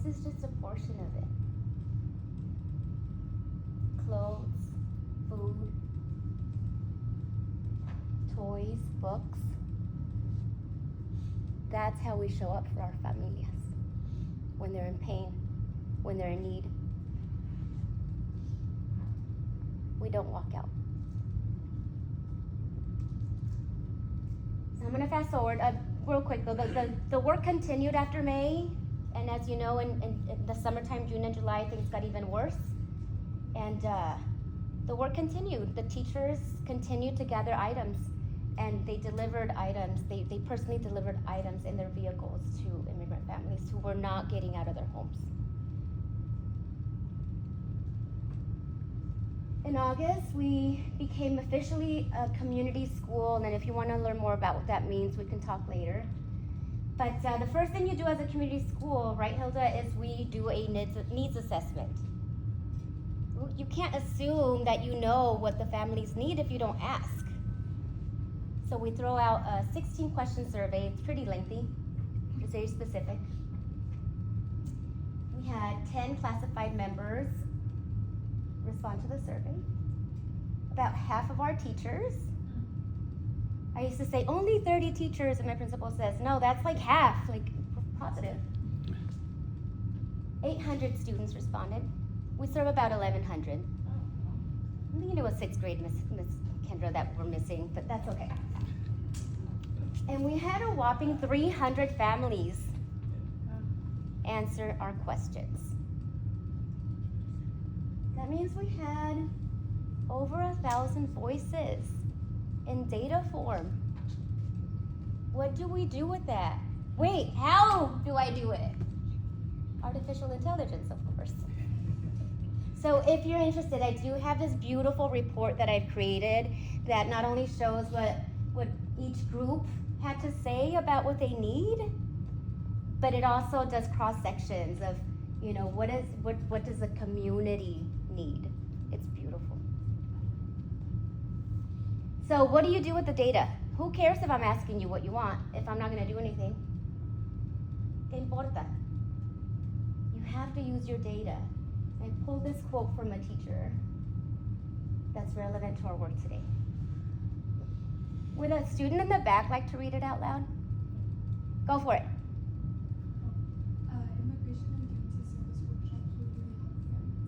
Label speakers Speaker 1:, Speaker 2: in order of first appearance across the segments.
Speaker 1: This is just a portion of it. Clothes, food, toys, books. That's how we show up for our familias when they're in pain, when they're in need. We don't walk out. So I'm gonna fast forward real quick though. The work continued after May, and as you know, in the summertime, June and July, things got even worse. And the work continued. The teachers continued to gather items, and they delivered items. They personally delivered items in their vehicles to immigrant families who were not getting out of their homes. In August, we became officially a community school, and then if you want to learn more about what that means, we can talk later. But the first thing you do as a community school, right, Hilda, is we do a needs assessment. You can't assume that you know what the families need if you don't ask. So we throw out a 16-question survey. It's pretty lengthy. It's very specific. We had 10 classified members respond to the survey. About half of our teachers. I used to say only 30 teachers, and my principal says, no, that's like half, like positive. 800 students responded. We serve about 1,100. I think it was 6th grade, Miss Kendra, that we're missing, but that's okay. And we had a whopping 300 families answer our questions. That means we had over 1,000 voices in data form. What do we do with that? Wait, how do I do it? Artificial intelligence, of course. So if you're interested, I do have this beautiful report that I've created that not only shows what each group had to say about what they need, but it also does cross sections of, you know, what does the community need? It's beautiful. So what do you do with the data? Who cares if I'm asking you what you want if I'm not going to do anything? ¿Qué importa? You have to use your data. I pulled this quote from a teacher that's relevant to our work today. Would a student in the back like to read it out loud? Go for it.
Speaker 2: Immigration and community service workshops would really help families.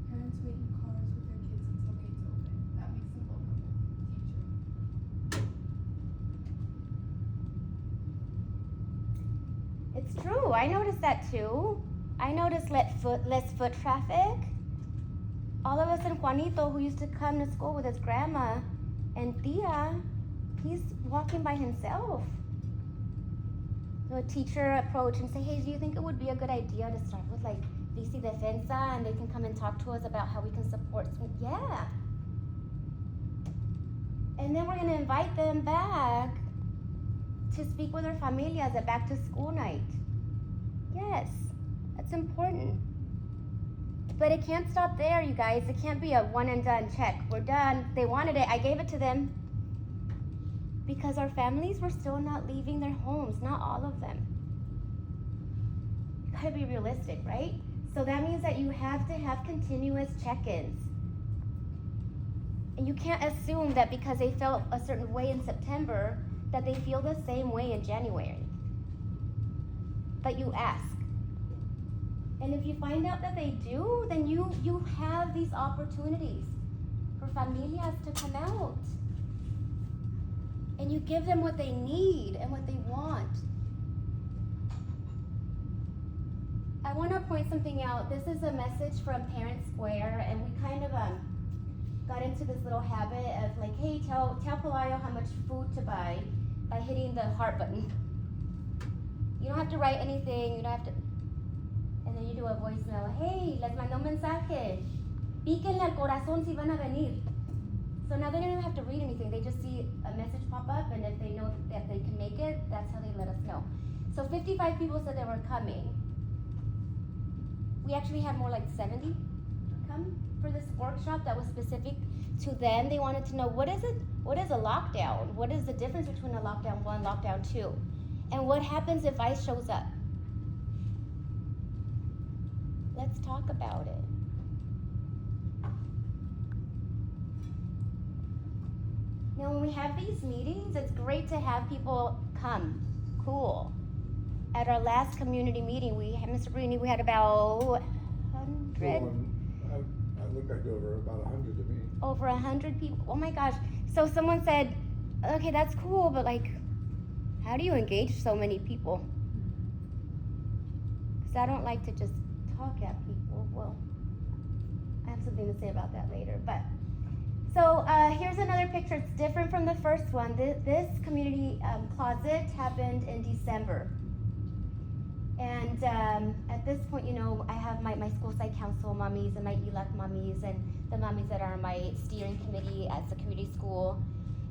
Speaker 2: Parents wait in cars with their kids until gates open. That makes them vulnerable. Teacher.
Speaker 1: It's true. I noticed that too. I noticed less foot traffic. All of a sudden, Juanito, who used to come to school with his grandma and Tia, he's walking by himself. So a teacher approached and say, hey, do you think it would be a good idea to start with like VC Defensa and they can come and talk to us about how we can support? Yeah. And then we're gonna invite them back to speak with their familias at back to school night. Yes, that's important. But it can't stop there, you guys. It can't be a one and done check. We're done. They wanted it. I gave it to them. Because our families were still not leaving their homes. Not all of them. You gotta be realistic, right? So that means that you have to have continuous check-ins. And you can't assume that because they felt a certain way in September that they feel the same way in January. But you ask. And if you find out that they do, then you have these opportunities for familias to come out. And you give them what they need and what they want. I want to point something out. This is a message from Parent Square, and we kind of got into this little habit of like, hey, tell Pelayo how much food to buy by hitting the heart button. You don't have to write anything. You don't have to. And then you do a voicemail. Hey, les mandó un mensaje. Píquenle al corazón si van a venir. So now they don't even have to read anything. They just see a message pop up, and if they know that they can make it, that's how they let us know. So 55 people said they were coming. We actually had more like 70 come for this workshop that was specific to them. They wanted to know what is a lockdown? What is the difference between a lockdown 1, lockdown 2? And what happens if ICE shows up? Let's talk about it. Now, when we have these meetings, it's great to have people come. Cool. At our last community meeting, Mr. Bruni, we had about 100.
Speaker 3: I looked like over about 100 to me.
Speaker 1: Over 100 people. Oh my gosh. So someone said, okay, that's cool, but like, how do you engage so many people? Because I don't like to just talk at people. Well, I have something to say about that later. But so here's another picture. It's different from the first one. This community closet happened in December. And at this point, you know, I have my school site council mommies and my ELAC mommies and the mommies that are on my steering committee at the community school.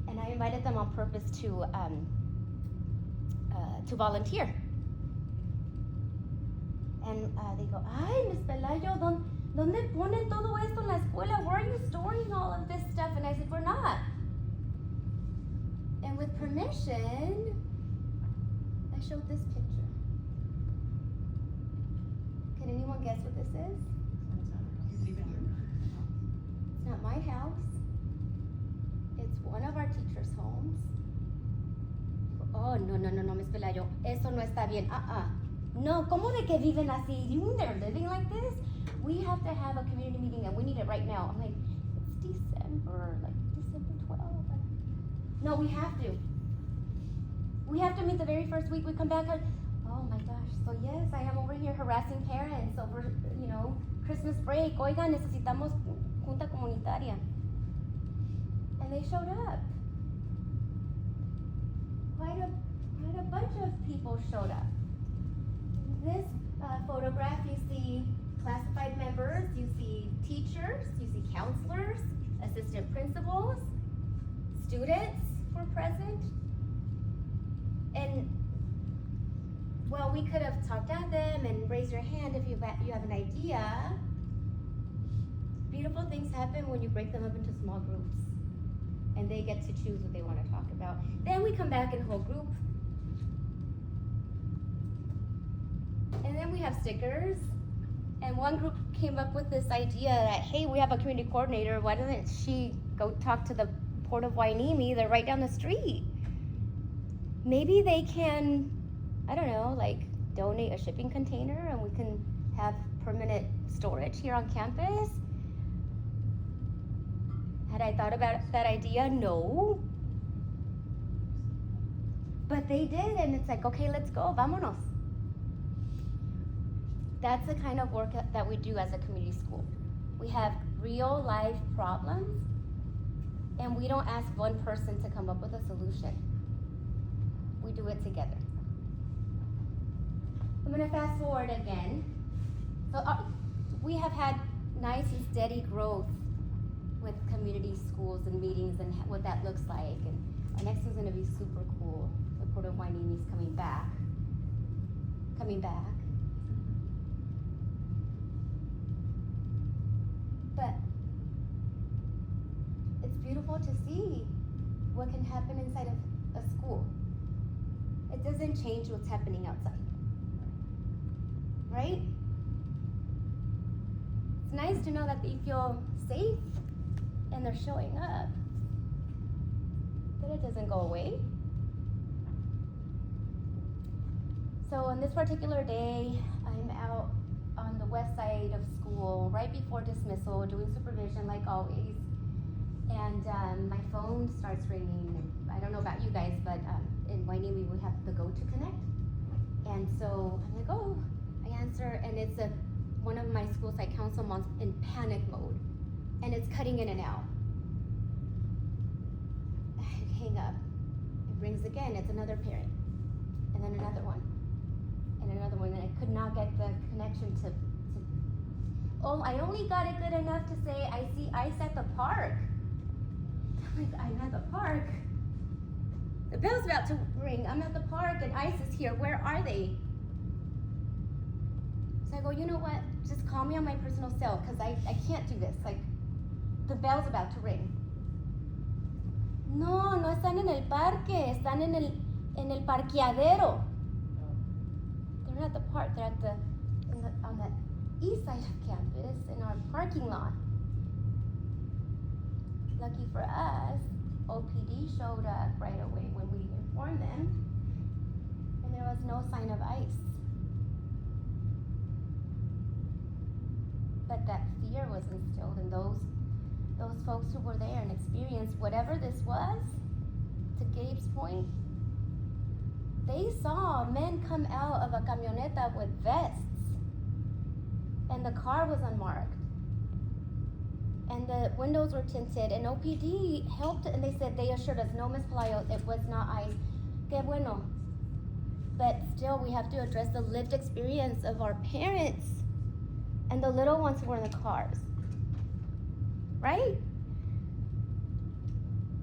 Speaker 1: And I invited them on purpose to volunteer. And they go, ay, Ms. Pelayo, ¿dónde ponen todo esto en la escuela? Where are you storing all of this stuff? And I said, we're not. And with permission, I showed this picture. Can anyone guess what this is? It's not my house. It's one of our teachers' homes. Oh, no, Ms. Pelayo, eso no está bien. No, ¿cómo de que viven así? You mean they're living like this? We have to have a community meeting and we need it right now. I'm like, it's December 12th. No, we have to. We have to meet the very first week we come back. Oh my gosh, so yes, I am over here harassing parents over, you know, Christmas break. Oiga, necesitamos junta comunitaria. And they showed up. Quite a bunch of people showed up. This photograph, you see classified members, you see teachers, you see counselors, assistant principals, students were present. And well, we could have talked at them and raised your hand if you have an idea. Beautiful things happen when you break them up into small groups and they get to choose what they want to talk about. Then we come back in whole group. And then we have stickers. And one group came up with this idea that, hey, we have a community coordinator. Why doesn't she go talk to the Port of Hueneme? They're right down the street. Maybe they can, I don't know, like donate a shipping container and we can have permanent storage here on campus. Had I thought about that idea? No. But they did, and it's like, okay, let's go, vámonos. That's the kind of work that we do as a community school. We have real life problems, and we don't ask one person to come up with a solution. We do it together. I'm gonna fast forward again. So we have had nice and steady growth with community schools and meetings and what that looks like. And our next one's gonna be super cool. The Port of Hueneme is coming back. But it's beautiful to see what can happen inside of a school. It doesn't change what's happening outside, right? It's nice to know that they feel safe and they're showing up, but it doesn't go away. So on this particular day, I'm out on the west side of school, right before dismissal, doing supervision like always. And my phone starts ringing. I don't know about you guys, but in Hueneme we have the Go to Connect. And so I'm like, oh, I answer, and it's one of my school site council moms in panic mode. And it's cutting in and out. I hang up. It rings again. It's another parent. And then another one. And another one. And I could not get the connection to oh, I only got it good enough to say, I see ice at the park. I'm like, I'm at the park. The bell's about to ring. I'm at the park and ice is here. Where are they? So I go, you know what? Just call me on my personal cell because I can't do this. Like, the bell's about to ring. No, no están en el parque. Están en el parqueadero. They're not at the park. They're at on that east side of campus in our parking lot. Lucky for us, OPD showed up right away when we informed them, and there was no sign of ice. But that fear was instilled in those folks who were there and experienced whatever this was. To Gabe's point, they saw men come out of a camioneta with vests, and the car was unmarked, and the windows were tinted, and OPD helped, and they assured us, no, Ms. Pelayo, it was not ice. Que bueno. But still, we have to address the lived experience of our parents and the little ones who were in the cars, right?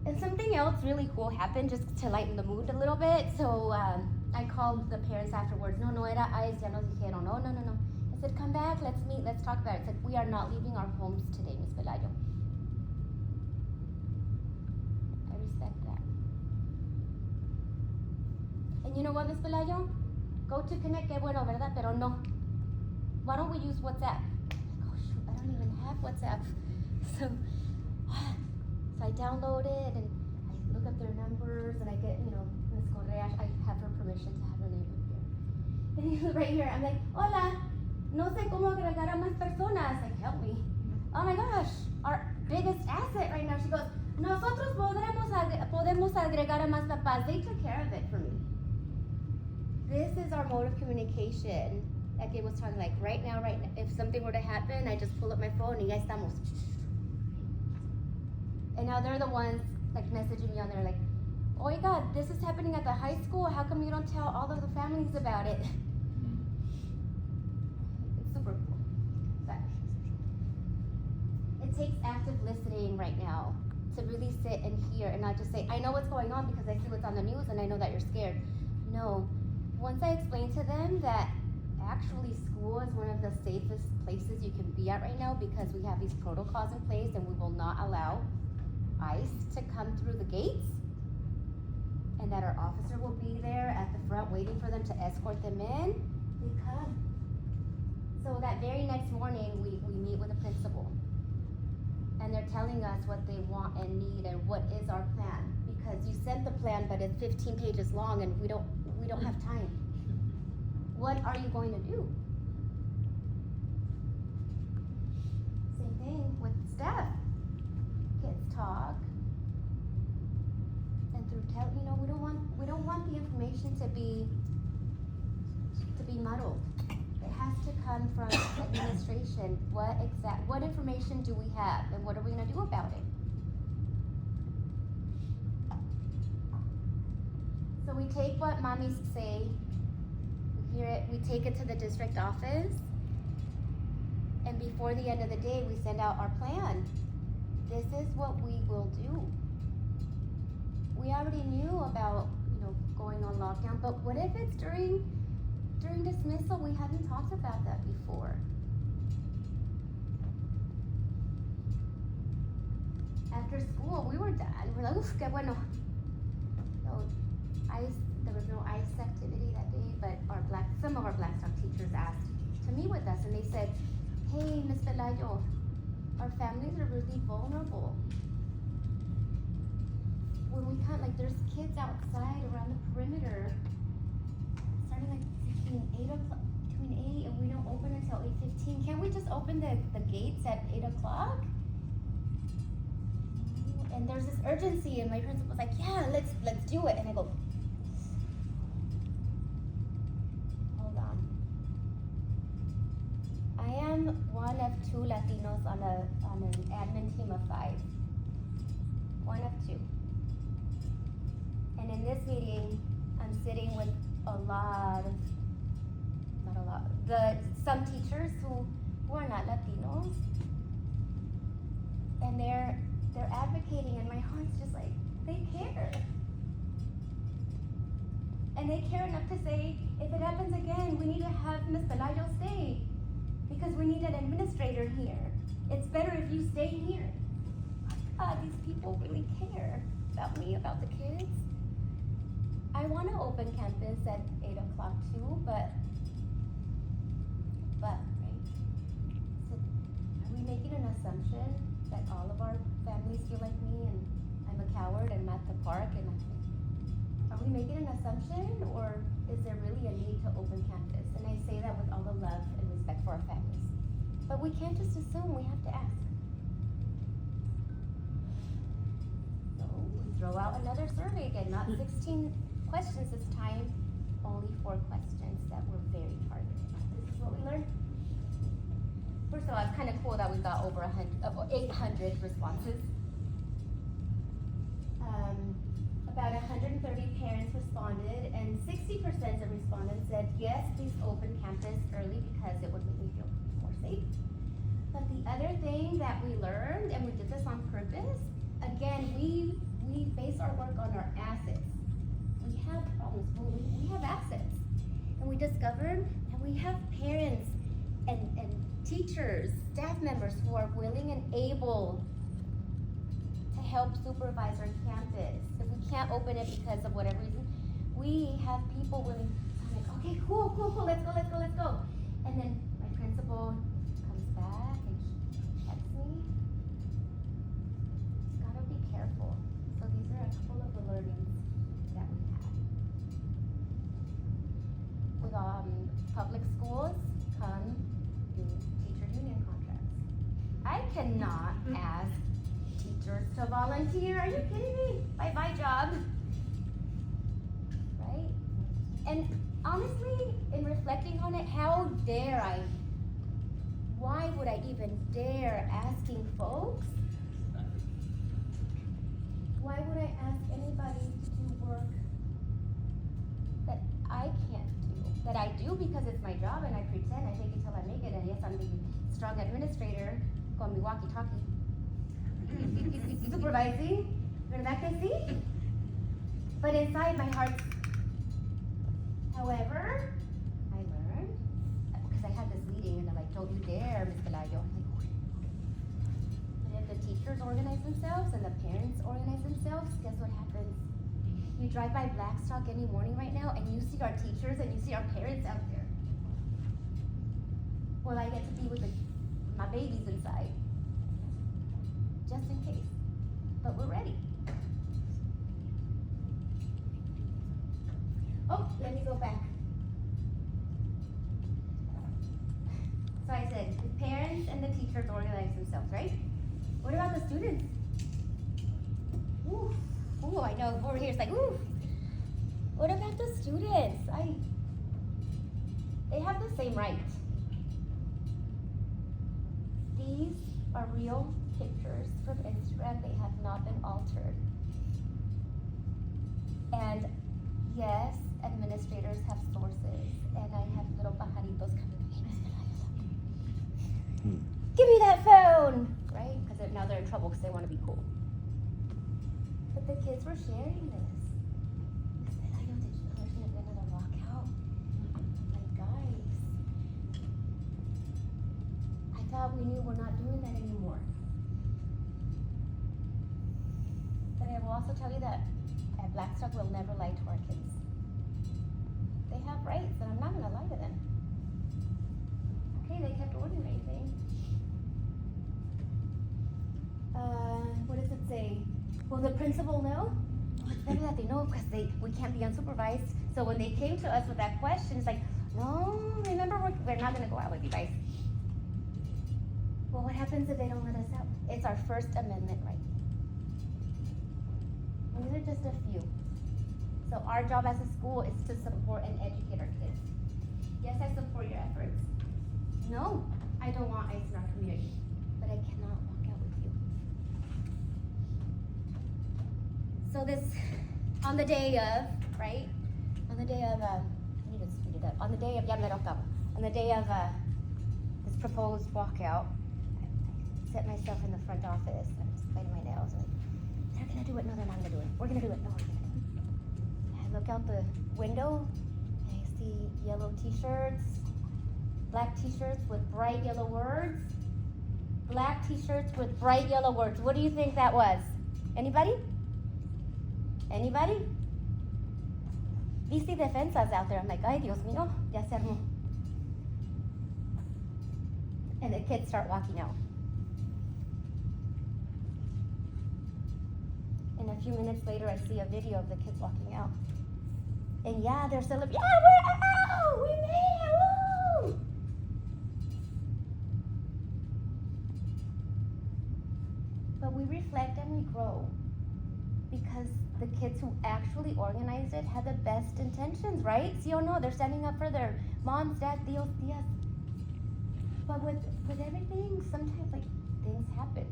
Speaker 1: And something else really cool happened just to lighten the mood a little bit. So I called the parents afterwards. No era ice, ya nos dijeron. No. I said, come back, let's meet, let's talk about it. I said, we are not leaving our homes today, Ms. Pelayo. I respect that. And you know what, Ms. Pelayo? Go to connect, que bueno, ¿verdad? Pero no. Why don't we use WhatsApp? Oh shoot, I don't even have WhatsApp. So I download it and I look up their numbers and I get, Ms. Correa, I have her permission to have her name here. And he's right here, I'm like, hola, no sé cómo agregar a más personas. Like, help me. Oh my gosh, our biggest asset right now. She goes, nosotros podemos agregar a más papás. They took care of it for me. This is our mode of communication. Like it was talking, like right now, if something were to happen, I just pull up my phone and ya estamos. And now they're the ones like messaging me on there like, oh my God, this is happening at the high school. How come you don't tell all of the families about it? It's super cool. But it takes active listening right now to really sit and hear and not just say, I know what's going on because I see what's on the news and I know that you're scared. No, once I explain to them that actually school is one of the safest places you can be at right now because we have these protocols in place and we will not allow ICE to come through the gates, and that our officer will be there at the front waiting for them to escort them in, they come. So that very next morning we meet with the principal and they're telling us what they want and need and what is our plan, because you sent the plan but it's 15 pages long and we don't have time. What are you going to do? Same thing with staff. Kids talk, and through we don't want the information to be muddled. It has to come from administration. What information do we have, and what are we going to do about it? So we take what mommies say. We hear it. We take it to the district office, and before the end of the day, we send out our plan. This is what we will do. We already knew about, going on lockdown, but what if it's during dismissal? We haven't talked about that before. After school, we were done. We're like, oof, que bueno. So, there was no ICE activity that day, but some of our Blackstock teachers asked to meet with us, and they said, hey, Ms. Pelayo, our families are really vulnerable. When we come, there's kids outside around the perimeter, starting between 8 and we don't open until 8:15. Can't we just open the gates at 8 o'clock? And there's this urgency, and my principal was like, yeah, let's do it. And I go, hold on. I am one of 2 Latinos on an admin team of 5. One of 2. And in this meeting, I'm sitting with some teachers who are not Latinos, and they're advocating, and my heart's just like, they care. And they care enough to say, if it happens again, we need to have Ms. Pelayo stay, because we need an administrator here. It's better if you stay here. These people really care about me, about the kids. I want to open campus at 8 o'clock too, but right? assumption that all of our families feel like me and I'm a coward and I'm at the park and are we making an assumption or is there really a need to open campus? And I say that with all the love and respect for our families. But we can't just assume, we have to ask. So we throw out another survey again, not 16 questions this time, only 4 questions that were very targeted. This is what we learned. First of all, it's kind of cool that we got over 800 responses. About 130 parents responded, and 60% of respondents said, yes, please open campus early because it would make me feel more safe. But the other thing that we learned, and we did this on purpose, again, we base our work on our assets. We have problems, but we have assets. And we discovered that we have parents and teachers, staff members who are willing and able to help supervise our campus. If we can't open it because of whatever reason, we have people willing. I'm like, okay, cool, let's go. And then my principal comes back and she checks me. Just gotta be careful. So these are a couple of the learnings that we had. With public schools come do teacher union contracts. I cannot ask teachers to volunteer. Are you kidding me? Bye job. Right? And honestly, in reflecting on it, how dare I? Why would I even dare asking folks? Why would I ask anybody to do work that I can't do? That I do because it's my job and I pretend, I take it till I make it, and yes, I'm the strong administrator, con mi walkie-talkie. Supervising, ¿verdad que sí? But inside my heart, however, I learned, because I had this meeting and they're like, don't you dare, Ms. Pelayo. I'm like, okay. But if the teachers organize themselves and the parents organize themselves, guess what happens? You drive by Blackstock any morning right now and you see our teachers and you see our parents out there. Well, I get to be with my babies inside. Just in case. But we're ready. Oh, let me go back. So I said, the parents and the teachers organize themselves, right? What about the students? Ooh, I know, over here it's like, ooh. What about the students? They have the same right. These are real pictures from Instagram. They have not been altered. And yes, administrators have sources, and I have little pajaritos coming. Give me that phone, right? Because now they're in trouble because they want to be cool. But the kids were sharing this. I know that there's going to be another lockout. Like, guys, I thought we knew we're not doing that anymore. But I will also tell you that at Blackstock we'll never lie to our kids. They have rights, and I'm not going to lie to them. Okay, they kept organizing. What does it say? Will the principal know? Well, it's better that they know because we can't be unsupervised. So when they came to us with that question, it's like, no, remember, we're not going to go out with you guys. Well, what happens if they don't let us out? It's our First Amendment right. And these are just a few. So our job as a school is to support and educate our kids. Yes, I support your efforts. No, I don't want ICE in our community, but I cannot walk out with you. So this, on the day of, right? On the day of, I need to speed it up. On the day of, on the day of this proposed walkout, I set myself in the front office and I'm just biting my nails. And they're gonna do it. No, they're not gonna do it. We're gonna do it. No, we're gonna do it. I look out the window and I see yellow t-shirts, black t-shirts with bright yellow words. Black t-shirts with bright yellow words. What do you think that was? Anybody? Anybody? VC Defensa's out there. I'm like, ay, Dios mío, ya se armó. And the kids start walking out. a few minutes later, I see a video of the kids walking out. And yeah, they're celebrating. Yeah, we're out! We made it! Woo! But we reflect and we grow because the kids who actually organized it had the best intentions, right? See or no? They're standing up for their moms, dads, tios, tias. But with everything, sometimes like things happen.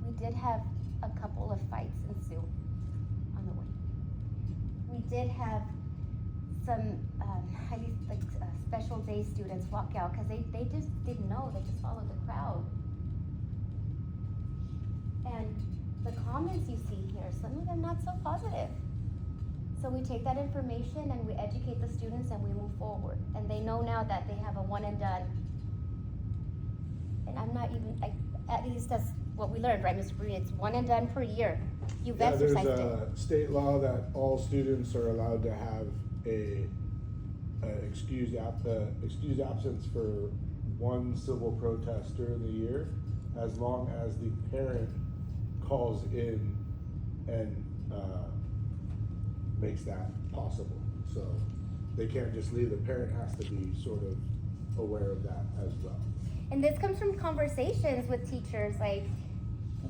Speaker 1: We did have a couple of fights ensue on the way. We did have some highly special day students walk out because they just didn't know. They just followed the crowd. And the comments you see here, some of them not so positive. So we take that information and we educate the students and we move forward. And they know now that they have a one and done. And I'm not even, at least that's what we learned, right, Mr. Breen? It's one and done per year. You've exercised it.
Speaker 3: There's a state law that all students are allowed to have a excused absence for one civil protest during the year, as long as the parent calls in and makes that possible. So they can't just leave. The parent has to be sort of aware of that as well.
Speaker 1: And this comes from conversations with teachers, like,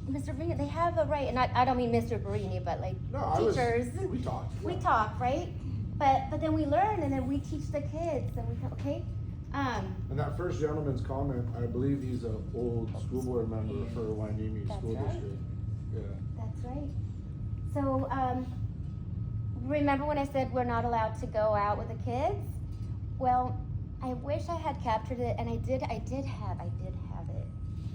Speaker 1: Mr. Barini, they have a right, and I don't mean Mr. Barini, but like teachers.
Speaker 3: We talk. Yeah.
Speaker 1: We talk, right? But then we learn, and then we teach the kids, and we go, okay.
Speaker 3: And that first gentleman's comment, I believe he's an old school board member for Wainimi School
Speaker 1: right.
Speaker 3: District. Yeah.
Speaker 1: That's right. So, remember when I said we're not allowed to go out with the kids? Well, I wish I had captured it, and I did have it.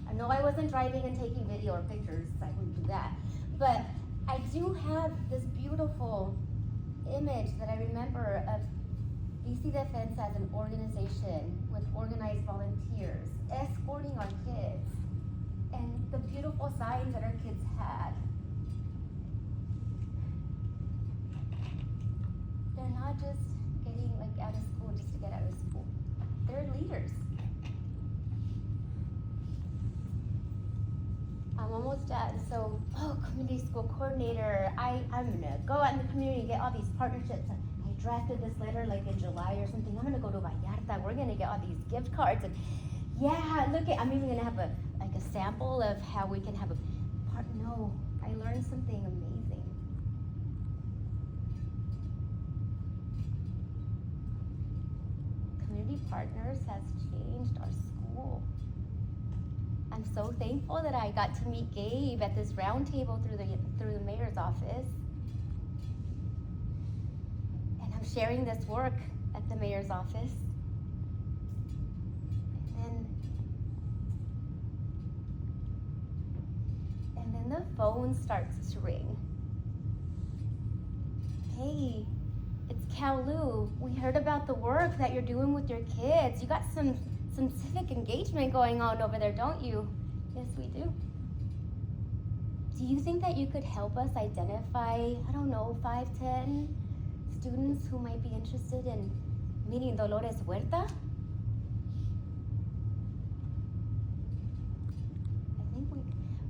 Speaker 1: I know I wasn't driving and taking video or pictures, I wouldn't do that. But I do have this beautiful image that I remember of VC Defense as an organization with organized volunteers escorting our kids, and the beautiful signs that our kids had. They're not just getting out of school just to get out of school. They're leaders. I'm almost done. So, community school coordinator. I'm gonna go out in the community and get all these partnerships. I drafted this letter in July or something. I'm gonna go to Vallarta. We're gonna get all these gift cards and I'm even gonna have a sample of how we can have a part. No, I learned something amazing. Community Partners has changed our school. I'm so thankful that I got to meet Gabe at this round table through the mayor's office. And I'm sharing this work at the mayor's office. And then the phone starts to ring. Hey, it's Kowloon. We heard about the work that you're doing with your kids. You got some civic engagement going on over there, don't you? Yes, we do. Do you think that you could help us identify, 5, 10 students who might be interested in meeting Dolores Huerta?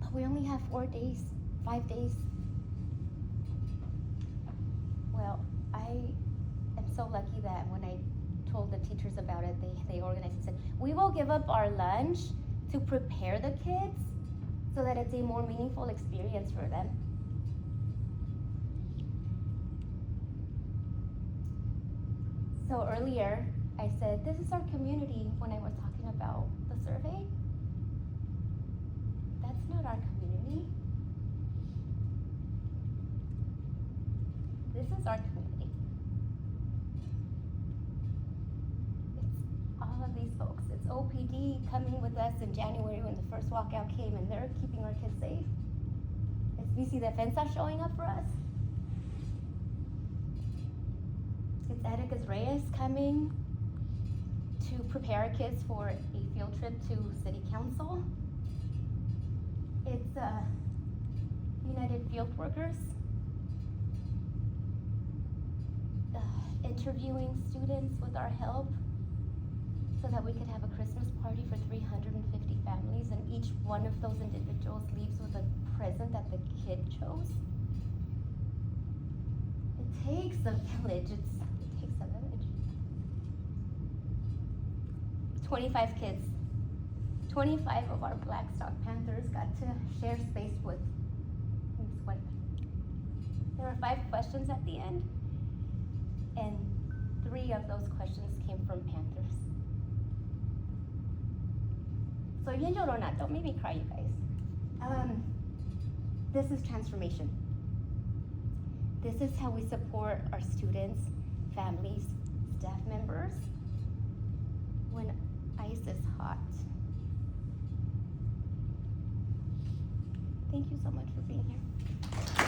Speaker 1: But we only have 5 days. Well, I am so lucky that when I told the teachers about it, they organized and said, we will give up our lunch to prepare the kids so that it's a more meaningful experience for them. So earlier, I said, this is our community when I was talking about the survey. That's not our community. This is our community. All of these folks. It's OPD coming with us in January when the first walkout came, and they're keeping our kids safe. It's VC Defensa showing up for us. It's Ericas Reyes coming to prepare our kids for a field trip to City Council. It's United Field Workers interviewing students with our help, so that we could have a Christmas party for 350 families, and each one of those individuals leaves with a present that the kid chose. takes a village. It takes a village. 25 kids. 25 of our Blackstock Panthers got to share space with Ms. White. There were 5 questions at the end, and 3 of those questions came from Panthers. Soy bien llorona, don't make me cry, you guys. This is transformation. This is how we support our students, families, staff members when ice is hot. Thank you so much for being here.